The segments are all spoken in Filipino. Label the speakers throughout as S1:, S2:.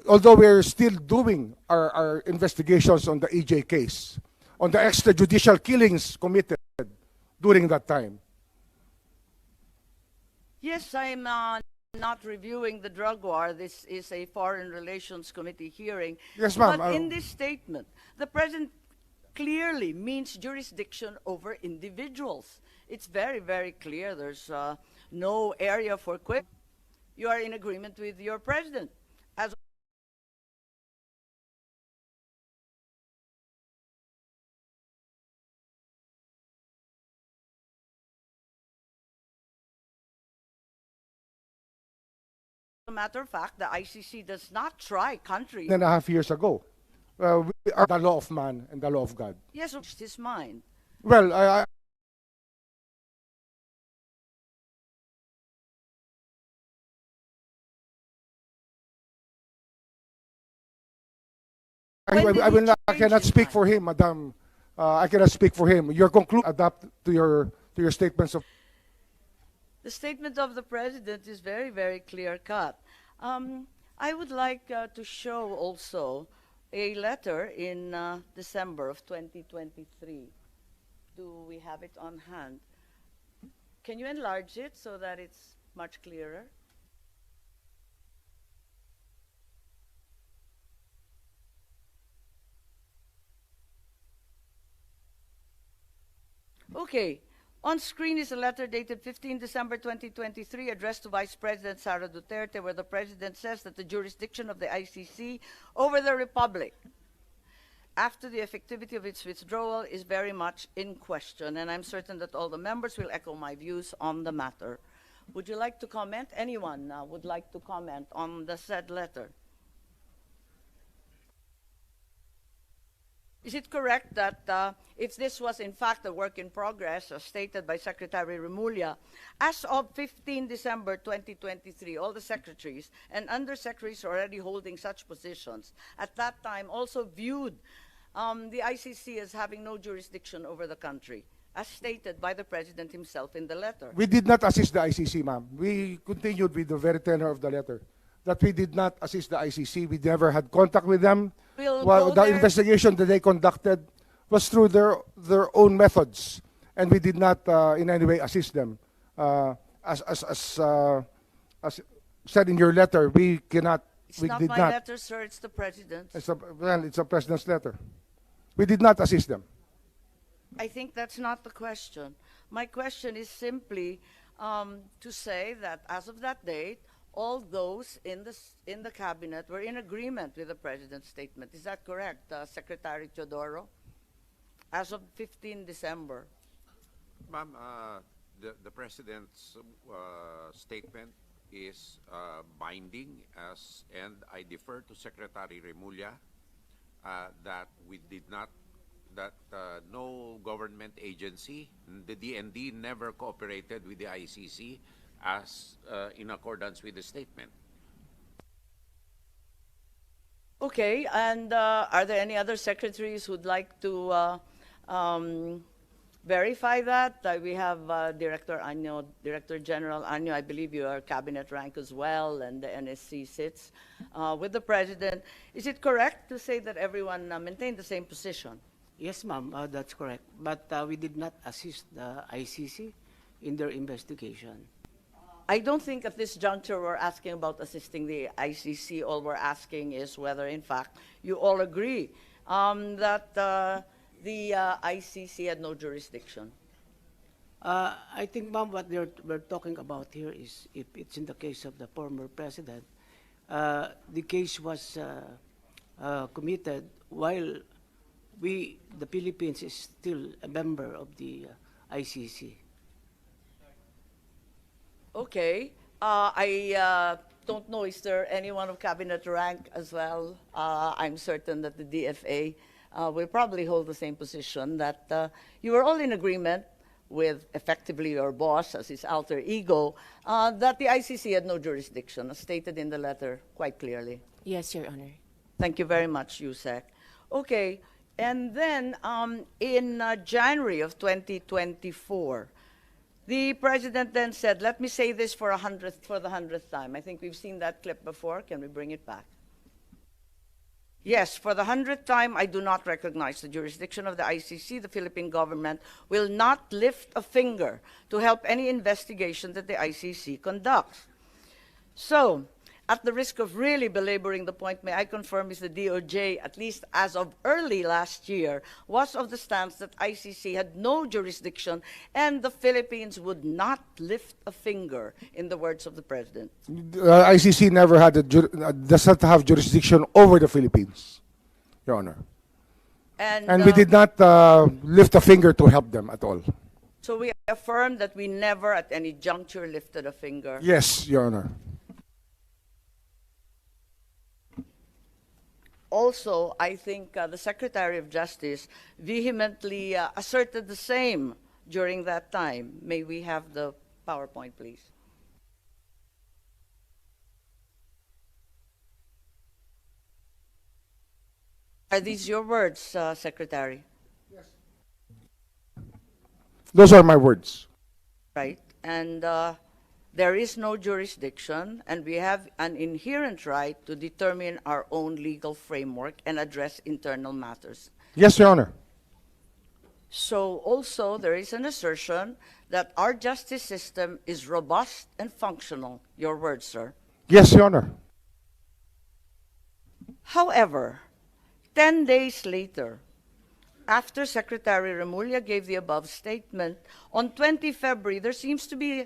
S1: although we're still doing our investigations on the EJ case, on the extrajudicial killings committed during that time.
S2: Yes, I'm not reviewing the drug war. This is a Foreign Relations Committee hearing.
S1: Yes, ma'am.
S2: But in this statement, the President clearly means jurisdiction over individuals. It's very, very clear. There's no area for quip. You are in agreement with your President. As a matter of fact, the ICC does not try countries.
S1: 1.5 years ago, we are the law of man and the law of God.
S2: Yes, it's his mind.
S1: Well, I cannot speak for him, Madam. I cannot speak for him. Your conclusion adapt to your statements of.
S2: The statement of the President is very, very clear-cut. I would like to show also a letter in December of 2023. Do we have it on hand? Can you enlarge it so that it's much clearer? Okay. On screen is a letter dated 15 December 2023 addressed to Vice President Sara Duterte, where the President says that the jurisdiction of the ICC over the Republic after the effectivity of its withdrawal is very much in question, and I'm certain that all the members will echo my views on the matter. Would you like to comment? Anyone would like to comment on the said letter? Is it correct that if this was in fact a work in progress, as stated by Secretary Remulla, as of 15 December 2023, all the secretaries and undersecretaries already holding such positions at that time also viewed the ICC as having no jurisdiction over the country, as stated by the President himself in the letter?
S1: We did not assist the ICC, ma'am. We continued with the very tenor of the letter, that we did not assist the ICC. We never had contact with them. Well, the investigation that they conducted was through their own methods, and we did not in any way assist them. As said in your letter, we cannot.
S2: It's
S1: we
S2: not
S1: did
S2: my
S1: not.
S2: letter, sir. It's the President's.
S1: It's a President's letter. We did not assist them.
S2: I think that's not the question. My question is simply to say that as of that date, all those in the cabinet were in agreement with the President's statement. Is that correct, Secretary Teodoro? As of 15 December.
S3: Ma'am, the President's statement is binding, and I defer to Secretary Remulla that we did not, that no government agency, the DND, never cooperated with the ICC as in accordance with the statement.
S2: Okay, and are there any other secretaries who'd like to verify that? We have Director Anyo, Director General Anyo. I believe you are cabinet rank as well, and the NSC sits with the President. Is it correct to say that everyone maintained the same position?
S4: Yes, ma'am, that's correct. But we did not assist the ICC in their investigation.
S2: I don't think at this juncture we're asking about assisting the ICC. All we're asking is whether, in fact, you all agree that the ICC had no jurisdiction.
S4: I think, ma'am, what we're talking about here is, if it's in the case of the former president, the case was committed while the Philippines is still a member of the ICC.
S2: Okay. I don't know, is there anyone of cabinet rank as well? I'm certain that the DFA will probably hold the same position, that you were all in agreement with effectively your boss as his alter ego, that the ICC had no jurisdiction, as stated in the letter quite clearly.
S5: Yes, Your Honor.
S2: Thank you very much, Yusek. Okay, and then in January of 2024, the President then said, let me say this for the 100th time. I think we've seen that clip before. Can we bring it back? Yes, for the 100th time, I do not recognize the jurisdiction of the ICC. The Philippine government will not lift a finger to help any investigation that the ICC conducts. So, at the risk of really belaboring the point, may I confirm is the DOJ, at least as of early last year, was of the stance that ICC had no jurisdiction and the Philippines would not lift a finger, in the words of the President.
S1: ICC never had does not have jurisdiction over the Philippines, Your Honor. And we did not lift a finger to help them at all.
S2: So we affirm that we never at any juncture lifted a finger.
S1: Yes, Your Honor.
S2: Also, I think the Secretary of Justice vehemently asserted the same during that time. May we have the PowerPoint, please? Are these your words, Secretary?
S1: Those are my words.
S2: Right. And there is no jurisdiction, and we have an inherent right to determine our own legal framework and address internal matters.
S1: Yes, Your Honor.
S2: So also there is an assertion that our justice system is robust and functional. Your words, sir.
S1: Yes, Your Honor.
S2: However, 10 days later, after Secretary Remulla gave the above statement, on 20 February, there seems to be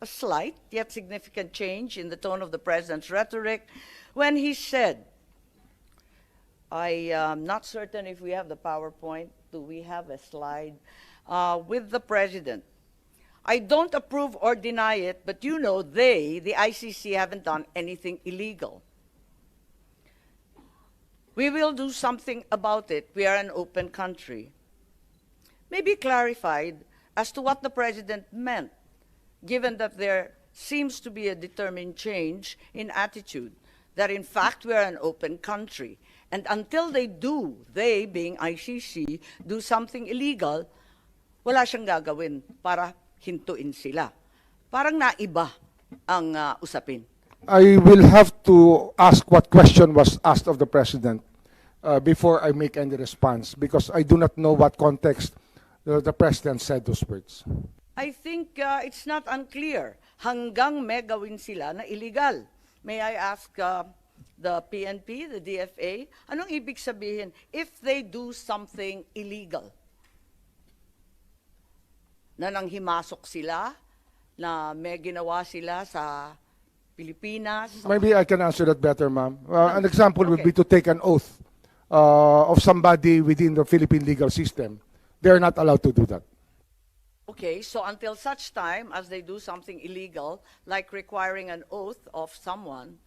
S2: a slight yet significant change in the tone of the President's rhetoric when he said, I am not certain if we have the PowerPoint. Do we have a slide with the President? I don't approve or deny it, but you know they, the ICC, haven't done anything illegal. We will do something about it. We are an open country. Maybe clarified as to what the President meant, given that there seems to be a determined change in attitude, that in fact we are an open country. And until they do, they being ICC, do something illegal, wala siyang gagawin para hintuin sila. Parang naiba ang usapin.
S1: I will have to ask what question was asked of the President before I make any response, because I do not know what context the President said those words.
S2: I think it's not unclear. Hanggang may gawin sila na illegal. May I ask the PNP, the DFA, anong ibig sabihin if they do something illegal? Na nanghimasok sila, na may ginawa sila sa Pilipinas.
S1: Maybe I can answer that better, ma'am. An example would
S2: Okay.
S1: be to take an oath of somebody within the Philippine legal system. They are not allowed to do that.
S2: Okay, so until such time as they do something illegal, like requiring an oath of someone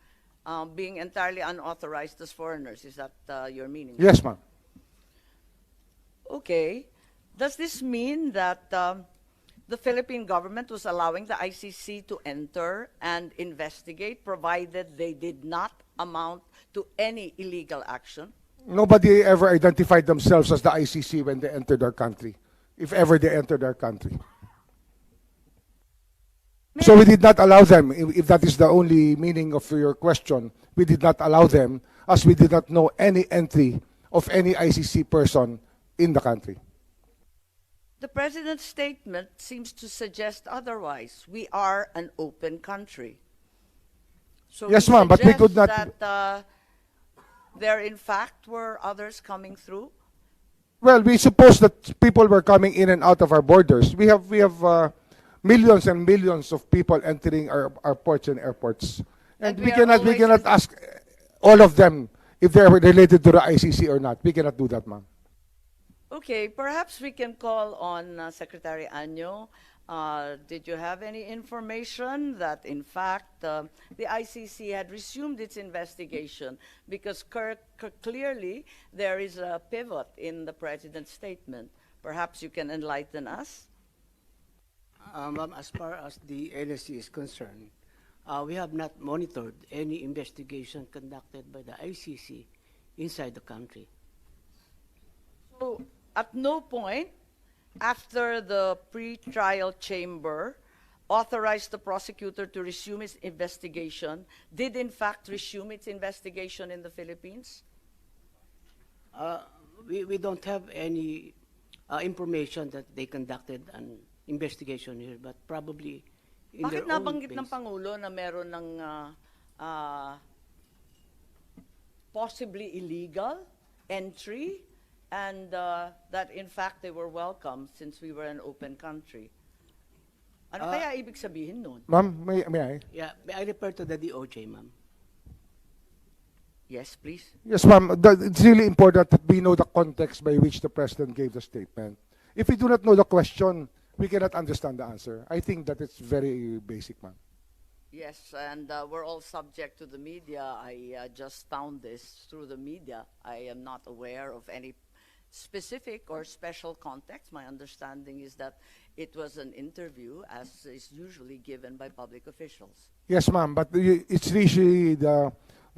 S2: being entirely unauthorized as foreigners, is that your meaning?
S1: Yes, ma'am.
S2: Okay. Does this mean that the Philippine government was allowing the ICC to enter and investigate, provided they did not amount to any illegal action?
S1: Nobody ever identified themselves as the ICC when they entered our country, if ever they entered our country. So we did not allow them, if that is the only meaning of your question, we did not allow them, as we did not know any entry of any ICC person in the country.
S2: The President's statement seems to suggest otherwise. We are an open country. So
S1: Yes,
S2: you
S1: ma'am, but we
S2: suggest
S1: could not-
S2: that there in fact were others coming through?
S1: Well, we suppose that people were coming in and out of our borders. We have millions and millions of people entering our ports and airports. And
S2: And
S1: we
S2: we are
S1: cannot
S2: always-
S1: ask all of them if they are related to the ICC or not. We cannot do that, ma'am.
S2: Okay, perhaps we can call on Secretary Año. Did you have any information that, in fact, the ICC had resumed its investigation? Because clearly there is a pivot in the President's statement. Perhaps you can enlighten us?
S4: Ma'am, as far as the NSC is concerned, we have not monitored any investigation conducted by the ICC inside the country.
S2: So, at no point after the pre-trial chamber authorized the prosecutor to resume its investigation, did in fact resume its investigation in the Philippines?
S4: We don't have any information that they conducted an investigation here, but probably in
S2: Bakit
S4: their own
S2: nabanggit ng
S4: base.
S2: Pangulo na meron ng possibly illegal entry and that in fact they were welcome since we were an open country? Ano kaya ibig sabihin nun?
S1: Ma'am, may I?
S4: Yeah, may I refer to the DOJ, ma'am.
S2: Yes, please.
S1: Yes, ma'am. It's really important that we know the context by which the president gave the statement. If we do not know the question, we cannot understand the answer. I think that it's very basic, ma'am.
S2: Yes, and we're all subject to the media. I just found this through the media. I am not aware of any specific or special context. My understanding is that it was an interview, as is usually given by public officials.
S1: Yes, ma'am, but it's usually the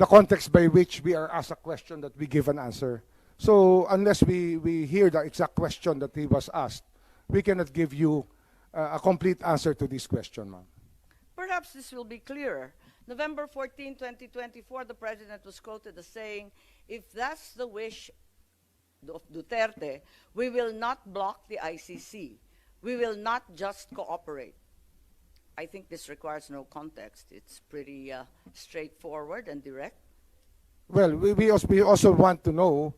S1: context by which we are asked a question that we give an answer. So unless we hear the exact question that he was asked, we cannot give you a complete answer to this question, ma'am.
S2: Perhaps this will be clearer. November 14, 2024, the president was quoted as saying, if that's the wish of Duterte, we will not block the ICC. We will not just cooperate. I think this requires no context. It's pretty straightforward and direct.
S1: Well, we also want to know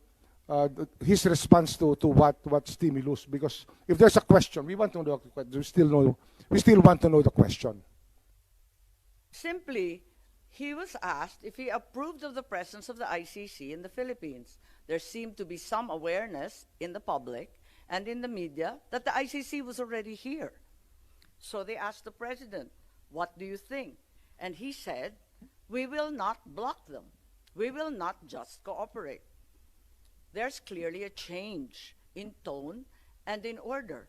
S1: his response to what stimulus, because if there's a question, we want to know. We still want to know the question.
S2: Simply, he was asked if he approved of the presence of the ICC in the Philippines. There seemed to be some awareness in the public and in the media that the ICC was already here. So they asked the president, what do you think? And he said, we will not block them. We will not just cooperate. There's clearly a change in tone and in order.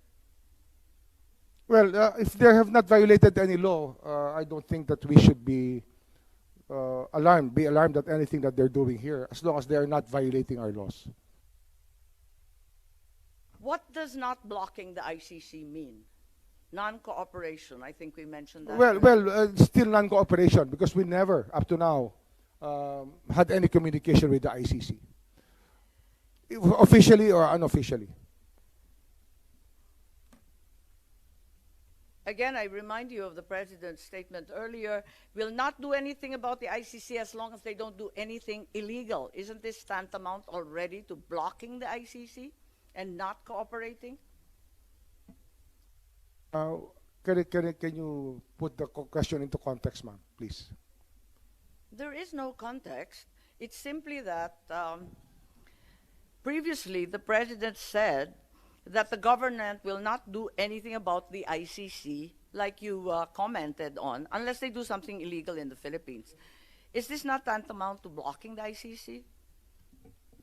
S1: Well, if they have not violated any law, I don't think that we should be alarmed at anything that they're doing here, as long as they are not violating our laws.
S2: What does not blocking the ICC mean? Non-cooperation, I think we mentioned that.
S1: Still non-cooperation, because we never, up to now, had any communication with the ICC, officially or unofficially.
S2: Again, I remind you of the president's statement earlier, will not do anything about the ICC as long as they don't do anything illegal. Isn't this tantamount already to blocking the ICC and not cooperating?
S1: Can you put the question into context, ma'am, please?
S2: There is no context. It's simply that previously the president said that the government will not do anything about the ICC, like you commented on, unless they do something illegal in the Philippines. Is this not tantamount to blocking the ICC?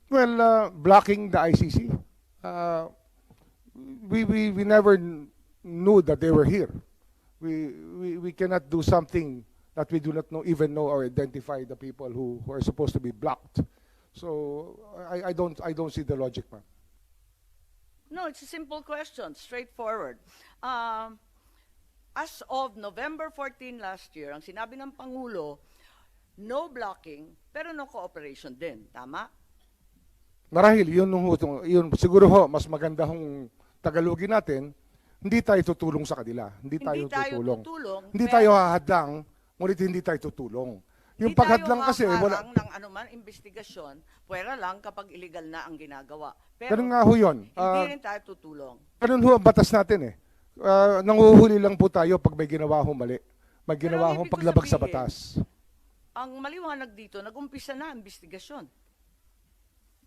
S1: Well, blocking the ICC, we never knew that they were here. We cannot do something that we do not even know or identify the people who are supposed to be blocked. So I don't see the logic, ma'am.
S2: No, it's a simple question, straightforward. As of November 14 last year, ang sinabi ng Pangulo, no blocking, pero no cooperation din. Tama?
S1: Marahil, yun siguro ho, mas maganda hong Tagalogin natin, hindi tayo tutulong sa kanila. Hindi tayo tutulong. Hindi tayo hahadlang, ngunit hindi tayo tutulong. Yung paghadlang kasi, wala.
S2: Ng anuman investigasyon, pwera lang kapag illegal na ang ginagawa. Pero
S1: Ganun nga ho yun.
S2: hindi rin tayo tutulong.
S1: Ganun ho ang batas natin eh. Nanguhuli lang po tayo pag may ginawa ho mali. May
S2: Pero
S1: ginawa
S2: ang
S1: ho
S2: ibig ko
S1: paglabag sa
S2: sabihin,
S1: batas.
S2: Ang maliwanag dito, nag-umpisa na ang investigasyon.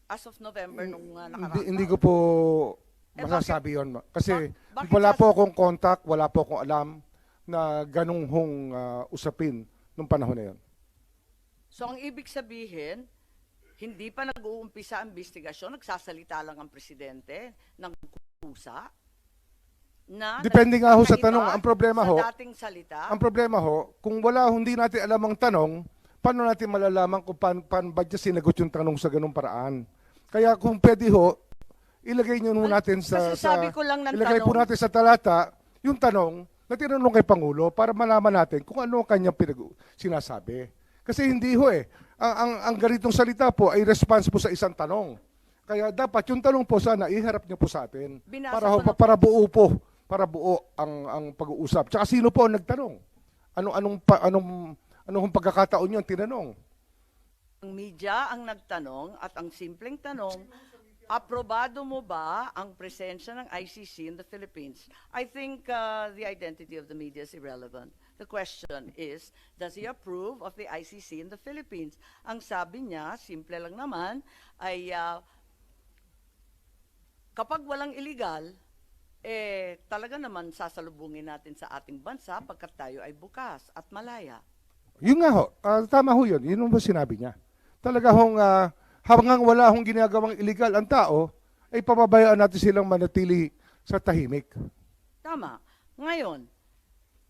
S2: As of November nung nakaraang
S1: Hindi
S2: taon.
S1: ko po
S2: Eh,
S1: masasabi yun. Kasi
S2: bakit
S1: wala po akong contact, wala po akong alam na ganung hong usapin nung panahon na yun.
S2: So ang ibig sabihin, hindi pa nag-uumpisa ang investigasyon, nagsasalita lang ang presidente ng kusa.
S1: Depende nga ho sa
S2: naiba
S1: tanong. Ang problema ho,
S2: sa dating salita.
S1: ang problema ho, kung hindi natin alam ang tanong, paano natin malalaman kung paano ba niya sinagot yung tanong sa ganung paraan? Kaya kung pwede ho, ilagay niyo natin
S2: Kasi sabi ko lang ng
S1: ilagay po
S2: tanong.
S1: natin sa talata yung tanong na tinanong kay Pangulo para malaman natin kung ano ang kanyang sinasabi. Kasi hindi ho eh. Ang ganitong salita po ay response po sa isang tanong. Kaya dapat yung tanong po sana, iharap niyo po sa atin.
S2: Binasa
S1: Para,
S2: ko na po.
S1: para buo po. Para buo ang pag-uusap. Tsaka sino po ang nagtanong? Anong pagkakataon yun tinanong?
S2: Ang media ang nagtanong at ang simpleng tanong, aprobado mo ba ang presensya ng ICC in the Philippines? I think the identity of the media is irrelevant. The question is, does he approve of the ICC in the Philippines? Ang sabi niya, simple lang naman, ay kapag walang illegal, talaga naman sasalubungin natin sa ating bansa pagkat tayo ay bukas at malaya.
S1: Yun nga ho, tama ho yun. Yun ba sinabi niya? Talaga hong habang wala hong ginagawang illegal ang tao, ay pababayaan natin silang manatili sa tahimik.
S2: Tama. Ngayon,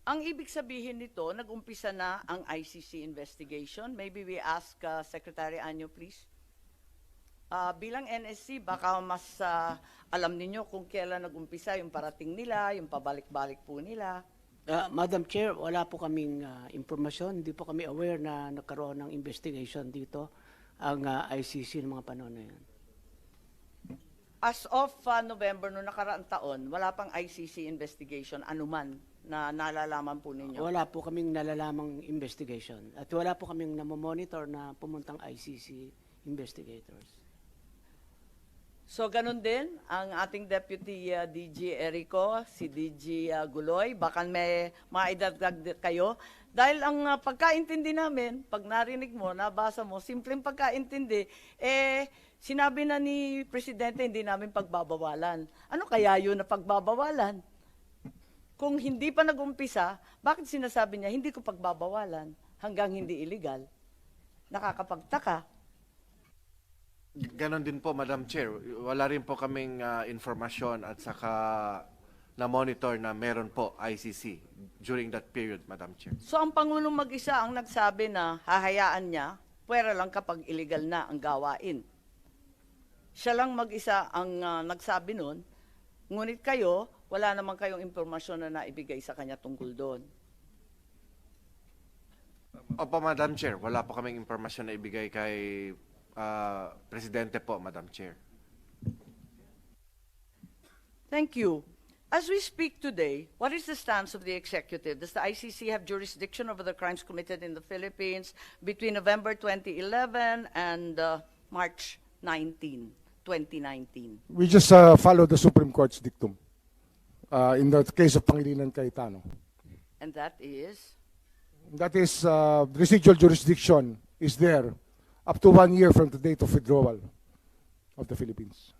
S2: ang ibig sabihin nito, nag-umpisa na ang ICC investigation. Maybe we ask Secretary Anyo, please. Bilang NSC, baka mas alam ninyo kung kailan nag-umpisa yung parating nila, yung pabalik-balik po nila.
S4: Madam Chair, wala po kaming impormasyon. Hindi po kami aware na nagkaroon ng investigation dito ang ICC ng mga panahon na yan.
S2: As of November noong nakaraang taon, wala pang ICC investigation anuman na nalalaman po ninyo.
S4: Wala po kaming nalalamang investigation. At wala po kaming namomonitor na pumuntang ICC investigators.
S2: So, ganun din ang ating Deputy DG Erico, si DG Guloy. Baka may maidagdag kayo. Dahil ang pagkaintindi namin, pag narinig mo, nabasa mo, simpleng pagkaintindi, sinabi na ni Presidente, hindi namin pagbabawalan. Ano kaya yun na pagbabawalan? Kung hindi pa nag-umpisa, bakit sinasabi niya, hindi ko pagbabawalan hanggang hindi illegal? Nakakapagtaka.
S5: Ganon din po, Madam Chair. Wala rin po kaming informasyon at saka na-monitor na meron po ICC during that period, Madam Chair.
S2: So ang Pangulong mag-isa ang nagsabi na hahayaan niya, pwera lang kapag illegal na ang gawain. Siya lang mag-isa ang nagsabi nun, ngunit kayo, wala naman kayong impormasyon na naibigay sa kanya tungkol doon.
S5: Opo, Madam Chair. Wala po kaming informasyon na ibigay kay Presidente po, Madam Chair.
S2: Thank you. As we speak today, what is the stance of the executive? Does the ICC have jurisdiction over the crimes committed in the Philippines between November 2011 and March 19, 2019?
S1: We just follow the Supreme Court's dictum in the case of Pangilinan Cayetano.
S2: And that is?
S1: That is, residual jurisdiction is there up to 1 year from the date of withdrawal of the Philippines.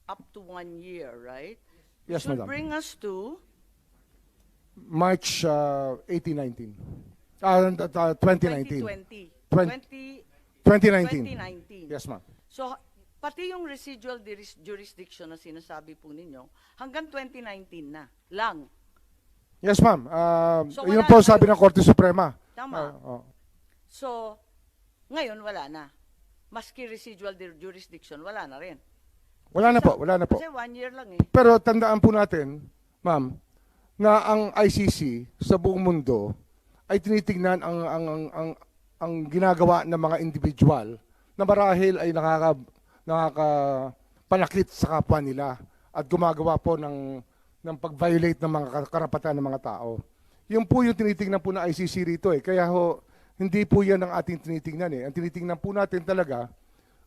S2: Up to 1 year, right?
S1: Yes,
S2: Should
S1: Madam.
S2: bring us to
S1: March 2019. 2019.
S2: 2020.
S1: 2019.
S2: 2019.
S1: Yes, ma'am.
S2: So, pati yung residual jurisdiction na sinasabi po ninyo, hanggang 2019 na lang.
S1: Yes, ma'am.
S2: So,
S1: Yun
S2: wala
S1: po
S2: na
S1: sabi
S2: yun.
S1: ng Korte Suprema.
S2: Tama.
S1: Oh.
S2: So, ngayon wala na. Maski residual jurisdiction, wala na rin.
S1: Wala na po, wala na po.
S2: Kasi 1 year lang eh.
S1: Pero tandaan po natin, ma'am, na ang ICC sa buong mundo ay tinitingnan ang ginagawa ng mga individual na marahil ay nakakapanakit sa kapwa nila at gumagawa po ng pag-violate ng mga karapatan ng mga tao. Yung po yung tinitingnan po ng ICC rito eh. Kaya ho, hindi po yan ang ating tinitingnan eh. Ang tinitingnan po natin talaga,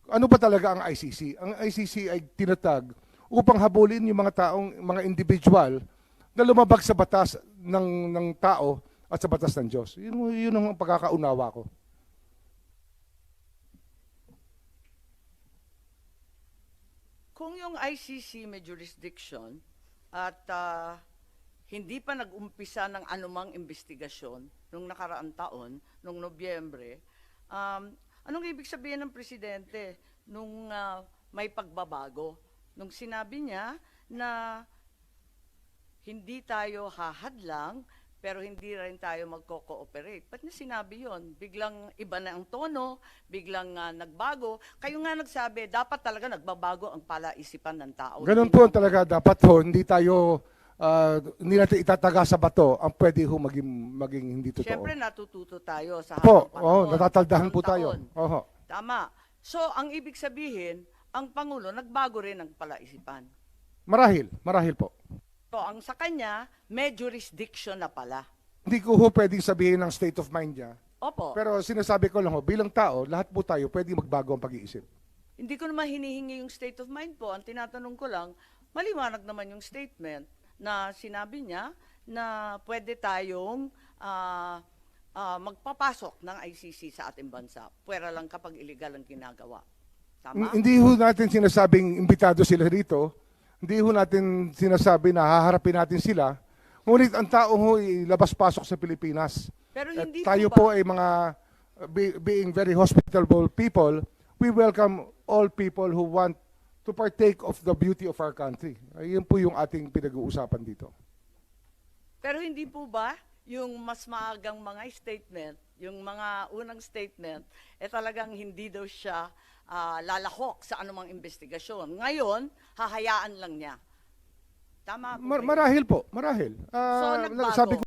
S1: ano ba talaga ang ICC? Ang ICC ay tinatag upang habulin yung mga individual na lumabag sa batas ng tao at sa batas ng Diyos. Yun ang pagkakaunawa ko.
S2: Kung yung ICC may jurisdiction at hindi pa nag-umpisa ng anumang investigasyon nung nakaraang taon, nung Nobyembre, anong ibig sabihin ng Presidente nung may pagbabago? Nung sinabi niya na hindi tayo hahadlang, pero hindi rin tayo magko-cooperate. Ba't niya sinabi yon? Biglang iba na ang tono, biglang nagbago. Kayo nga nagsabi, dapat talaga nagbabago ang palaisipan ng tao.
S1: Ganun po talaga dapat ho, hindi natin itataga sa bato ang pwede ho maging hindi totoo.
S2: Siyempre natututo tayo sa
S1: Po,
S2: habang panahon.
S1: natataldahan po tayo.
S2: Taon-taon.
S1: Oho.
S2: Tama. So, ang ibig sabihin, ang Pangulo nagbago rin ang palaisipan.
S1: Marahil po.
S2: So, ang sa kanya, may jurisdiction na pala.
S1: Hindi ko ho pwedeng sabihin ng state of mind niya.
S2: Opo.
S1: Pero sinasabi ko lang ho, bilang tao, lahat po tayo pwede magbago ang pag-iisip.
S2: Hindi ko naman hinihingi yung state of mind po. Ang tinatanong ko lang, maliwanag naman yung statement na sinabi niya na pwede tayong magpapasok ng ICC sa ating bansa. Pwera lang kapag illegal ang ginagawa. Tama?
S1: Hindi ho natin sinasabing imbitado sila rito. Hindi ho natin sinasabi na haharapin natin sila. Ngunit ang tao ho ilabas-pasok sa Pilipinas.
S2: Pero
S1: At
S2: hindi
S1: tayo
S2: po
S1: po
S2: ba-
S1: ay mga being very hospitable people, we welcome all people who want to partake of the beauty of our country. Ayun po yung ating pinag-uusapan dito.
S2: Pero hindi po ba yung mas maagang mga statement, yung mga unang statement, talagang hindi daw siya lalahok sa anumang investigasyon. Ngayon, hahayaan lang niya. Tama po ba yun?
S1: Marahil po, marahil.
S2: So, nagbago.
S1: Sabi ko